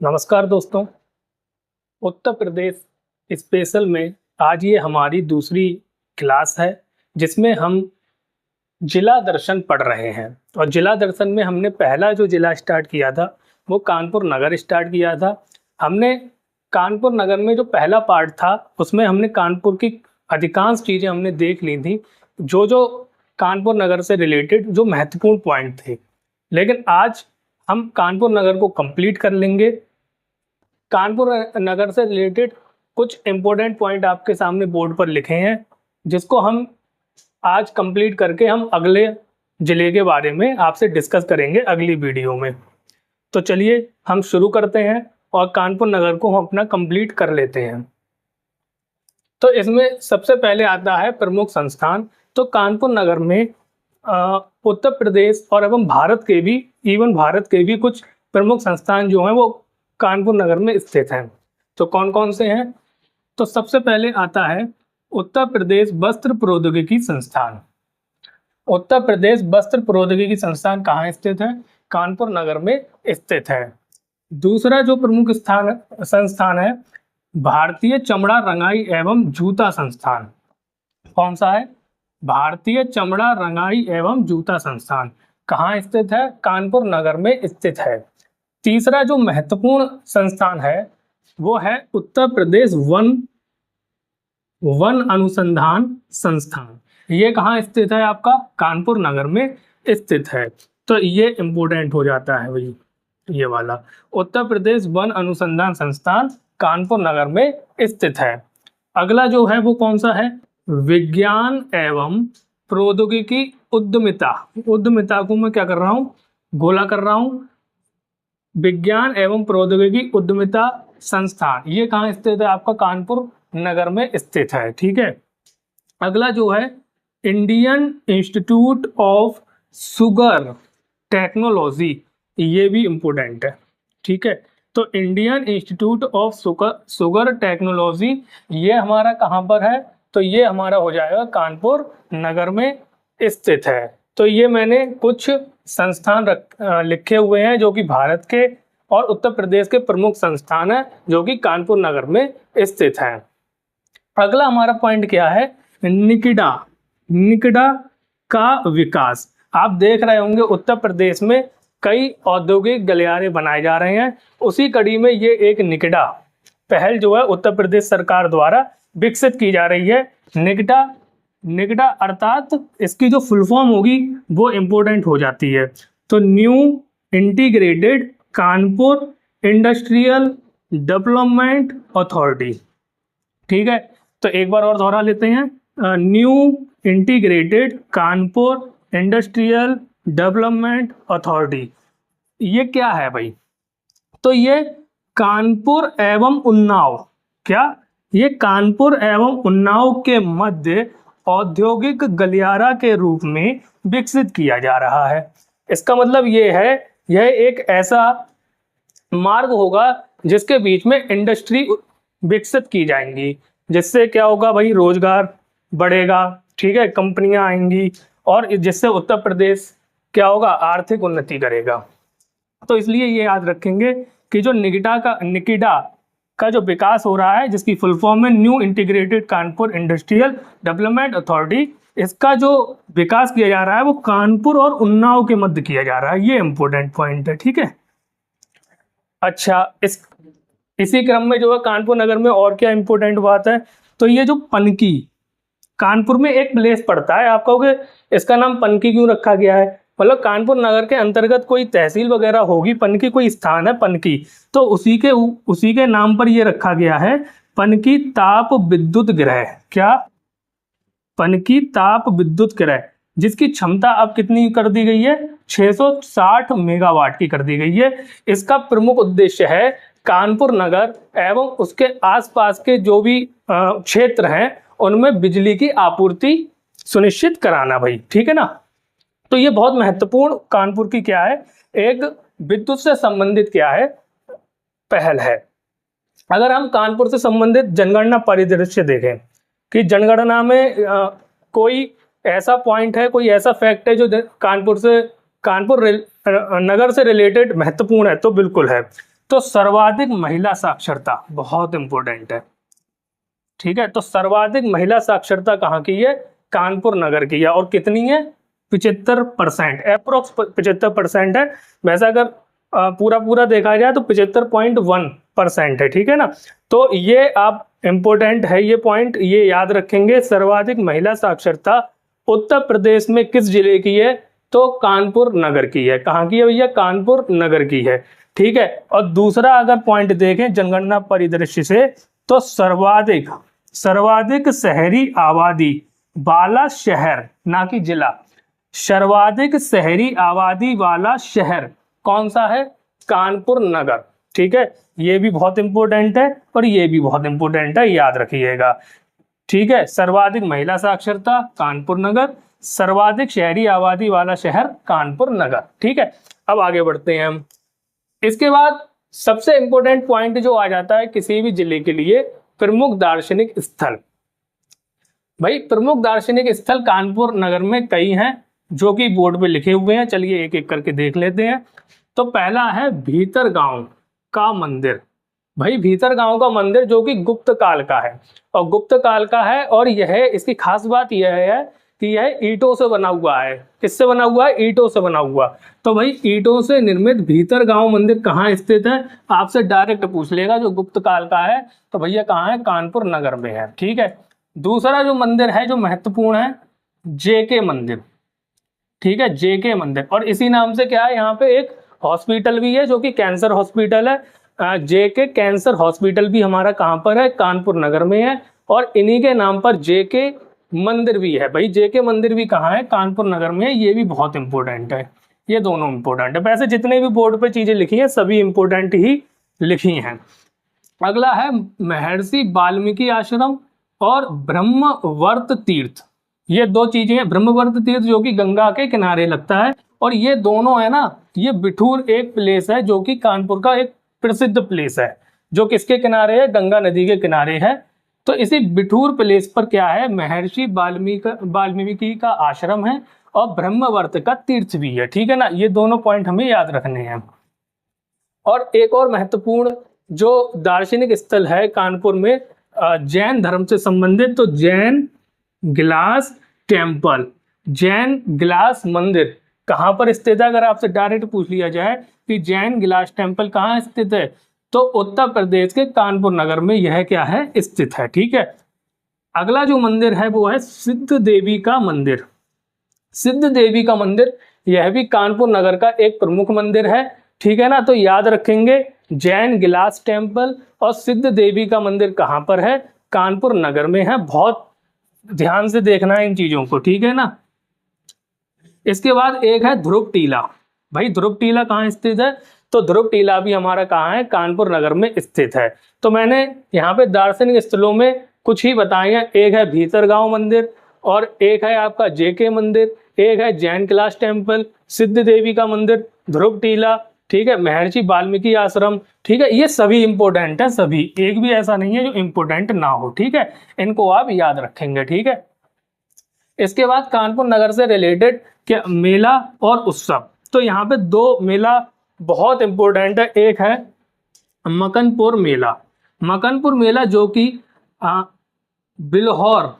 नमस्कार दोस्तों। उत्तर प्रदेश स्पेशल में आज ये हमारी दूसरी क्लास है जिसमें हम जिला दर्शन पढ़ रहे हैं। और जिला दर्शन में हमने पहला जो जिला स्टार्ट किया था वो कानपुर नगर स्टार्ट किया था। हमने कानपुर नगर में जो पहला पार्ट था उसमें हमने कानपुर की अधिकांश चीज़ें हमने देख ली थी, जो जो कानपुर नगर से रिलेटेड जो महत्वपूर्ण पॉइंट थे। लेकिन आज हम कानपुर नगर को कंप्लीट कर लेंगे। कानपुर नगर से रिलेटेड कुछ इम्पोर्टेंट पॉइंट आपके सामने बोर्ड पर लिखे हैं, जिसको हम आज कंप्लीट करके हम अगले ज़िले के बारे में आपसे डिस्कस करेंगे अगली वीडियो में। तो चलिए हम शुरू करते हैं और कानपुर नगर को हम अपना कंप्लीट कर लेते हैं। तो इसमें सबसे पहले आता है प्रमुख संस्थान। तो कानपुर नगर में उत्तर प्रदेश और एवं भारत के भी कुछ प्रमुख संस्थान जो हैं वो कानपुर नगर में स्थित हैं। तो कौन कौन से हैं? तो सबसे पहले आता है उत्तर प्रदेश वस्त्र प्रौद्योगिकी संस्थान। उत्तर प्रदेश वस्त्र प्रौद्योगिकी संस्थान कहाँ स्थित है? कानपुर नगर में स्थित है। दूसरा जो प्रमुख संस्थान है भारतीय चमड़ा रंगाई एवं जूता संस्थान। कौन सा है? भारतीय चमड़ा रंगाई एवं जूता संस्थान कहाँ स्थित है? कानपुर नगर में स्थित है। तीसरा जो महत्वपूर्ण संस्थान है वो है उत्तर प्रदेश वन अनुसंधान संस्थान। ये कहाँ स्थित है? आपका कानपुर नगर में स्थित है। तो ये इम्पोर्टेंट हो जाता है भाई, ये वाला उत्तर प्रदेश वन अनुसंधान संस्थान कानपुर नगर में स्थित है। अगला जो है वो कौन सा है? विज्ञान एवं प्रौद्योगिकी उद्यमिता को मैं क्या कर रहा हूँ? गोला कर रहा हूँ। विज्ञान एवं प्रौद्योगिकी उद्यमिता संस्थान ये कहाँ स्थित है? आपका कानपुर नगर में स्थित है। ठीक है। अगला जो है Indian institute of sugar technology, ये भी इम्पोर्टेंट है। ठीक है। तो Indian institute of sugar technology ये हमारा कहाँ पर है? तो ये हमारा हो जाएगा कानपुर नगर में स्थित है। तो ये मैंने कुछ संस्थान लिखे हुए हैं जो कि भारत के और उत्तर प्रदेश के प्रमुख संस्थान हैं जो कि कानपुर नगर में स्थित हैं। अगला हमारा पॉइंट क्या है? निकिडा का विकास। आप देख रहे होंगे उत्तर प्रदेश में कई औद्योगिक गलियारे बनाए जा रहे हैं, उसी कड़ी में ये एक निकिडा पहल जो है उत्तर प्रदेश सरकार द्वारा विकसित की जा रही है। निकिडा अर्थात इसकी जो फुल फॉर्म होगी वो इम्पोर्टेंट हो जाती है। तो new integrated Kanpur industrial development authority. ठीक है। तो एक बार और दोहरा लेते हैं, new integrated Kanpur industrial development authority. ये क्या है भाई? तो ये कानपुर एवं उन्नाव, क्या ये कानपुर एवं उन्नाव के मध्य औद्योगिक गलियारा के रूप में विकसित किया जा रहा है। इसका मतलब ये है यह एक ऐसा मार्ग होगा जिसके बीच में इंडस्ट्री विकसित की जाएंगी, जिससे क्या होगा भाई? रोजगार बढ़ेगा। ठीक है। कंपनियां आएंगी और जिससे उत्तर प्रदेश क्या होगा? आर्थिक उन्नति करेगा। तो इसलिए ये याद रखेंगे कि जो निकिडा का जो विकास हो रहा है, जिसकी फुल फॉर्म है new integrated Kanpur industrial development authority, इसका जो विकास किया जा रहा है वो कानपुर और उन्नाव के मध्य किया जा रहा है। ये इंपॉर्टेंट पॉइंट है। ठीक है। अच्छा, इसी क्रम में जो है कानपुर नगर में और क्या इंपॉर्टेंट बात है? तो ये जो पनकी, कानपुर में एक प्लेस पड़ता है, आप कहोगे इसका नाम पनकी क्यों रखा गया है? मतलब कानपुर नगर के अंतर्गत कोई तहसील वगैरह होगी, पनकी कोई स्थान है पनकी, तो उसी के नाम पर ये रखा गया है पनकी ताप विद्युत गृह। क्या? पनकी ताप विद्युत गृह, जिसकी क्षमता अब कितनी कर दी गई है? 660 मेगावाट की कर दी गई है। इसका प्रमुख उद्देश्य है कानपुर नगर एवं उसके आसपास के जो भी क्षेत्र हैं उनमें बिजली की आपूर्ति सुनिश्चित कराना भाई। ठीक है ना। तो ये बहुत महत्वपूर्ण कानपुर की क्या है? एक विद्युत से संबंधित क्या है? पहल है। अगर हम कानपुर से संबंधित जनगणना परिदृश्य देखें कि जनगणना में कोई ऐसा पॉइंट है, कोई ऐसा फैक्ट है जो कानपुर नगर से रिलेटेड महत्वपूर्ण है, तो बिल्कुल है। तो सर्वाधिक महिला साक्षरता बहुत इंपॉर्टेंट है, ठीक है। तो सर्वाधिक महिला साक्षरता कहाँ की है? कानपुर नगर की है। और कितनी है? 75%, अप्रोक्स 75% है। वैसे अगर पूरा पूरा देखा जाए तो 75.1% है, ठीक है ना। तो ये आप इम्पोर्टेंट है ये पॉइंट, ये याद रखेंगे। सर्वाधिक महिला साक्षरता उत्तर प्रदेश में किस जिले की है? तो कानपुर नगर की है। कहाँ की है भैया? कानपुर नगर की है, ठीक है। और दूसरा अगर पॉइंट देखें जनगणना परिदृश्य से, तो सर्वाधिक शहरी आबादी वाला शहर, ना कि जिला, सर्वाधिक शहरी आबादी वाला शहर कौन सा है? कानपुर नगर, ठीक है। ये भी बहुत इंपॉर्टेंट है और ये भी बहुत इंपॉर्टेंट है, याद रखिएगा, ठीक है। सर्वाधिक महिला साक्षरता कानपुर नगर, सर्वाधिक शहरी आबादी वाला शहर कानपुर नगर, ठीक है। अब आगे बढ़ते हैं हम। इसके बाद सबसे इंपॉर्टेंट पॉइंट जो आ जाता है किसी भी जिले के लिए, प्रमुख दार्शनिक स्थल। भाई प्रमुख दार्शनिक स्थल कानपुर नगर में कई हैं जो कि बोर्ड पे लिखे हुए हैं, चलिए एक एक करके देख लेते हैं। तो पहला है भीतर गांव का मंदिर। भाई भीतर गांव का मंदिर जो कि गुप्त काल का है, और गुप्त काल का है, और यह इसकी खास बात यह है कि यह ईंटों से बना हुआ है। किससे बना हुआ है? ईंटों से बना हुआ। तो भाई ईंटों से निर्मित भीतर गांव मंदिर कहाँ स्थित है? आपसे डायरेक्ट पूछ लेगा जो गुप्त काल का है, तो भैया कहाँ है? कानपुर नगर में है, ठीक है। दूसरा जो मंदिर है जो महत्वपूर्ण है, जेके मंदिर, ठीक है, जेके मंदिर। और इसी नाम से क्या है, यहाँ पे एक हॉस्पिटल भी है जो कि कैंसर हॉस्पिटल है। जेके कैंसर हॉस्पिटल भी हमारा कहाँ पर है? कानपुर नगर में है। और इन्हीं के नाम पर जेके मंदिर भी है। भाई जेके मंदिर भी कहाँ है? कानपुर नगर में है। ये भी बहुत इंपॉर्टेंट है, ये दोनों इंपॉर्टेंट है। वैसे जितने भी बोर्ड पे चीजें लिखी हैं सभी इंपॉर्टेंट ही लिखी हैं। अगला है महर्षि वाल्मीकि आश्रम और ब्रह्मवर्त तीर्थ। ये दो चीजें हैं। ब्रह्मवर्त तीर्थ जो कि गंगा के किनारे लगता है, और ये दोनों है ना, ये बिठूर एक प्लेस है जो कि कानपुर का एक प्रसिद्ध प्लेस है, जो किसके किनारे है? गंगा नदी के किनारे है। तो इसी बिठूर प्लेस पर क्या है? महर्षि वाल्मीकि का आश्रम है और ब्रह्मवर्त का तीर्थ भी है, ठीक है ना। ये दोनों पॉइंट हमें याद रखने हैं। और एक और महत्वपूर्ण जो दार्शनिक स्थल है कानपुर में जैन धर्म से संबंधित, तो Jain glass temple, Jain glass मंदिर कहाँ पर स्थित है? अगर आपसे डायरेक्ट पूछ लिया जाए कि जैन ग्लास टेम्पल कहाँ स्थित है, तो उत्तर प्रदेश के कानपुर नगर में यह क्या है? स्थित है, ठीक है। अगला जो मंदिर है वो है सिद्ध देवी का मंदिर। सिद्ध देवी का मंदिर यह भी कानपुर नगर का एक प्रमुख मंदिर है, ठीक है ना। तो याद रखेंगे जैन ग्लास टेम्पल और सिद्ध देवी का मंदिर कहाँ पर है? कानपुर नगर में है। बहुत ध्यान से देखना है इन चीजों को, ठीक है ना। इसके बाद एक है ध्रुव टीला। भाई ध्रुव टीला कहाँ स्थित है? तो ध्रुव टीला भी हमारा कहाँ है? कानपुर नगर में स्थित है। तो मैंने यहाँ पे दार्शनिक स्थलों में कुछ ही बताए हैं। एक है भीतरगांव मंदिर, और एक है आपका जेके मंदिर, एक है जैन क्लास टेम्पल, सिद्ध देवी का मंदिर, ध्रुव टीला, ठीक है, महर्षि वाल्मीकि आश्रम, ठीक है। ये सभी इंपॉर्टेंट है, सभी, एक भी ऐसा नहीं है जो इंपॉर्टेंट ना हो, ठीक है। इनको आप याद रखेंगे, ठीक है। इसके बाद कानपुर नगर से रिलेटेड क्या मेला और उत्सव। तो यहाँ पे दो मेला बहुत इंपॉर्टेंट है। एक है मकनपुर मेला। मकनपुर मेला जो कि बिल्हौर,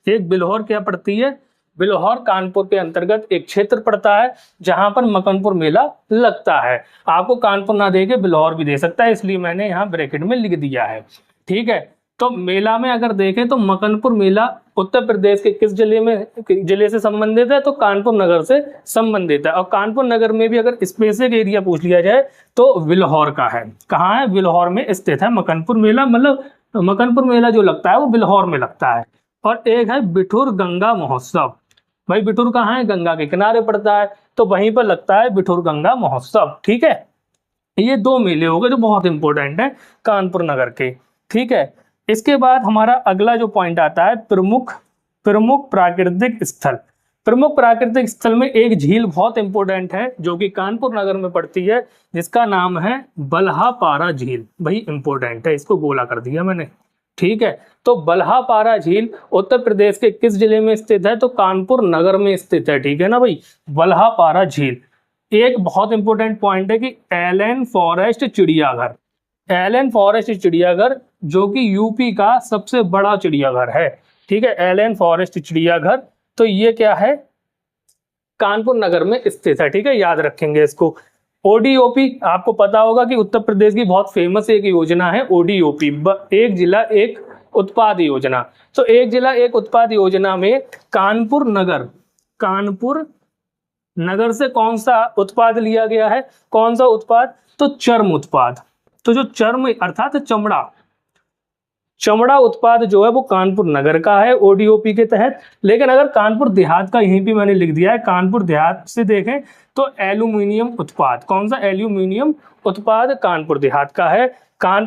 एक बिल्हौर क्या पड़ती है? बिल्हौर कानपुर के अंतर्गत एक क्षेत्र पड़ता है जहां पर मकनपुर मेला लगता है। आपको कानपुर ना दे के बिल्हौर भी दे सकता है, इसलिए मैंने यहाँ ब्रैकेट में लिख दिया है, ठीक है। तो मेला में अगर देखें तो मकनपुर मेला उत्तर प्रदेश के किस जिले से संबंधित है? तो कानपुर नगर से संबंधित है। और कानपुर नगर में भी अगर स्पेसिफिक एरिया पूछ लिया जाए तो बिल्हौर का है। कहाँ है? बिल्हौर में स्थित है मकनपुर मेला। मतलब मकनपुर मेला जो लगता है वो बिल्हौर में लगता है। और एक है बिठूर गंगा महोत्सव। भाई बिठूर कहाँ है? गंगा के किनारे पड़ता है, तो वहीं पर लगता है बिठूर गंगा महोत्सव, ठीक है। ये दो मेले हो गए जो बहुत इंपॉर्टेंट है कानपुर नगर के, ठीक है। इसके बाद हमारा अगला जो पॉइंट आता है प्रमुख प्राकृतिक स्थल। प्रमुख प्राकृतिक स्थल में एक झील बहुत इंपॉर्टेंट है जो कि कानपुर नगर में पड़ती है, जिसका नाम है बल्हापारा झील। भाई इंपॉर्टेंट है, इसको गोला कर दिया मैंने, ठीक है। तो बल्हापारा झील उत्तर प्रदेश के किस जिले में स्थित है? तो कानपुर नगर में स्थित है, ठीक है ना भाई। बल्हापारा झील एक बहुत इंपॉर्टेंट पॉइंट है कि एलन फॉरेस्ट चिड़ियाघर, एलन फॉरेस्ट चिड़ियाघर जो कि यूपी का सबसे बड़ा चिड़ियाघर है, ठीक है, एलन फॉरेस्ट चिड़ियाघर। तो ये क्या है, कानपुर नगर में स्थित है, ठीक है, याद रखेंगे इसको। ओडीओपी आपको पता होगा कि उत्तर प्रदेश की बहुत फेमस एक योजना है ओडीओपी, एक जिला एक उत्पाद योजना। तो एक जिला एक उत्पाद योजना में कानपुर नगर से कौन सा उत्पाद लिया गया है, कौन सा उत्पाद, तो चर्म उत्पाद। तो जो चर्म अर्थात चमड़ा उत्पाद जो है वो कानपुर नगर का है ओडीओपी के तहत। लेकिन अगर कानपुर देहात का, यहीं पे मैंने लिख दिया है, कानपुर देहात से देखें तो एल्यूमिनियम उत्पाद, कौन सा, एल्यूमिनियम उत्पाद कानपुर देहात का है।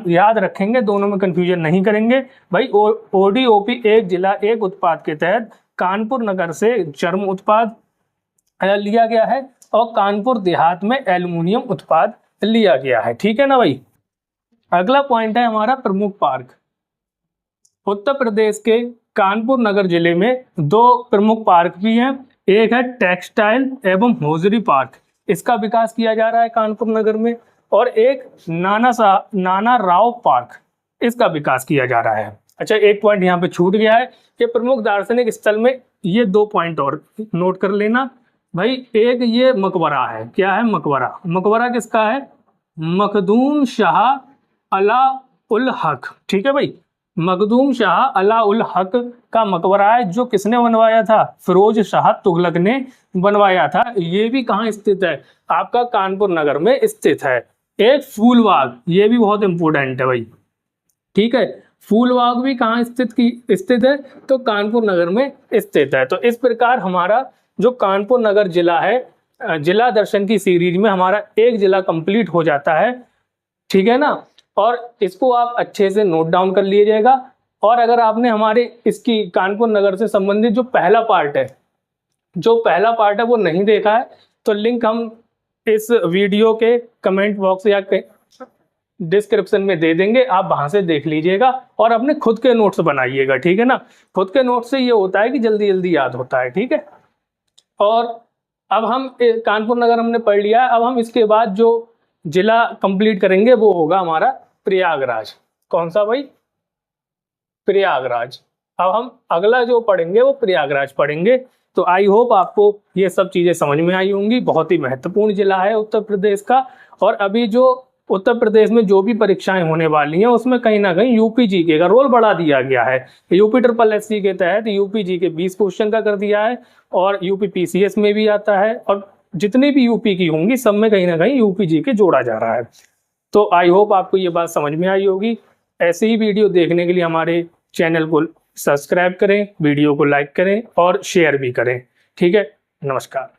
याद रखेंगे, दोनों में कंफ्यूजन नहीं करेंगे भाई। ओडीओपी एक जिला एक उत्पाद के तहत कानपुर नगर से चर्म उत्पाद लिया गया है और कानपुर देहात में एल्यूमिनियम उत्पाद लिया गया है, ठीक है ना भाई। अगला पॉइंट है हमारा प्रमुख पार्क। उत्तर प्रदेश के कानपुर नगर जिले में दो प्रमुख पार्क भी हैं, एक है टेक्सटाइल एवं हौजरी पार्क, इसका विकास किया जा रहा है कानपुर नगर में, और एक नाना राव पार्क, इसका विकास किया जा रहा है। अच्छा, एक पॉइंट यहाँ पे छूट गया है कि प्रमुख दार्शनिक स्थल में ये 2 पॉइंट और नोट कर लेना भाई। एक ये मकबरा है, क्या है, मकबरा, मकबरा किसका है, मखदूम शाह अला उल हक, ठीक है भाई, मखदूम शाह अला उल हक का मकबरा है, जो किसने बनवाया था, फिरोज शाह तुगलक ने बनवाया था। ये भी कहाँ स्थित है, आपका कानपुर नगर में स्थित है। एक फूलबाग, ये भी बहुत इंपॉर्टेंट है भाई, ठीक है, फूलबाग भी कहाँ स्थित है, तो कानपुर नगर में स्थित है। तो इस प्रकार हमारा जो कानपुर नगर जिला है, जिला दर्शन की सीरीज में हमारा एक जिला कंप्लीट हो जाता है, ठीक है ना। और इसको आप अच्छे से नोट डाउन कर लीजिएगा। और अगर आपने हमारे इसकी कानपुर नगर से संबंधित जो पहला पार्ट है वो नहीं देखा है, तो लिंक हम इस वीडियो के कमेंट बॉक्स या डिस्क्रिप्शन में दे देंगे, आप वहां से देख लीजिएगा और अपने खुद के नोट्स बनाइएगा, ठीक है ना। खुद के नोट्स से ये होता है कि जल्दी जल्दी याद होता है, ठीक है। और अब हम कानपुर नगर हमने पढ़ लिया है, अब हम इसके बाद जो जिला कंप्लीट करेंगे वो होगा हमारा प्रयागराज। कौन सा भाई, प्रयागराज। अब हम अगला जो पढ़ेंगे वो प्रयागराज पढ़ेंगे। तो आई होप आपको ये सब चीजें समझ में आई होंगी। बहुत ही महत्वपूर्ण जिला है उत्तर प्रदेश का। और अभी जो उत्तर प्रदेश में जो भी परीक्षाएं होने वाली हैं उसमें कहीं ना कहीं यूपी जीके का रोल बढ़ा दिया गया है। यूपी SSC के तहत यूपी जीके 20 क्वेश्चन का कर दिया है और यूपी PCS में भी आता है, और जितनी भी यूपी की होंगी सब में कहीं ना कहीं यूपी जीके जोड़ा जा रहा है। तो आई होप आपको ये बात समझ में आई होगी। ऐसे ही वीडियो देखने के लिए हमारे चैनल को सब्सक्राइब करें, वीडियो को लाइक करें और शेयर भी करें, ठीक है। नमस्कार।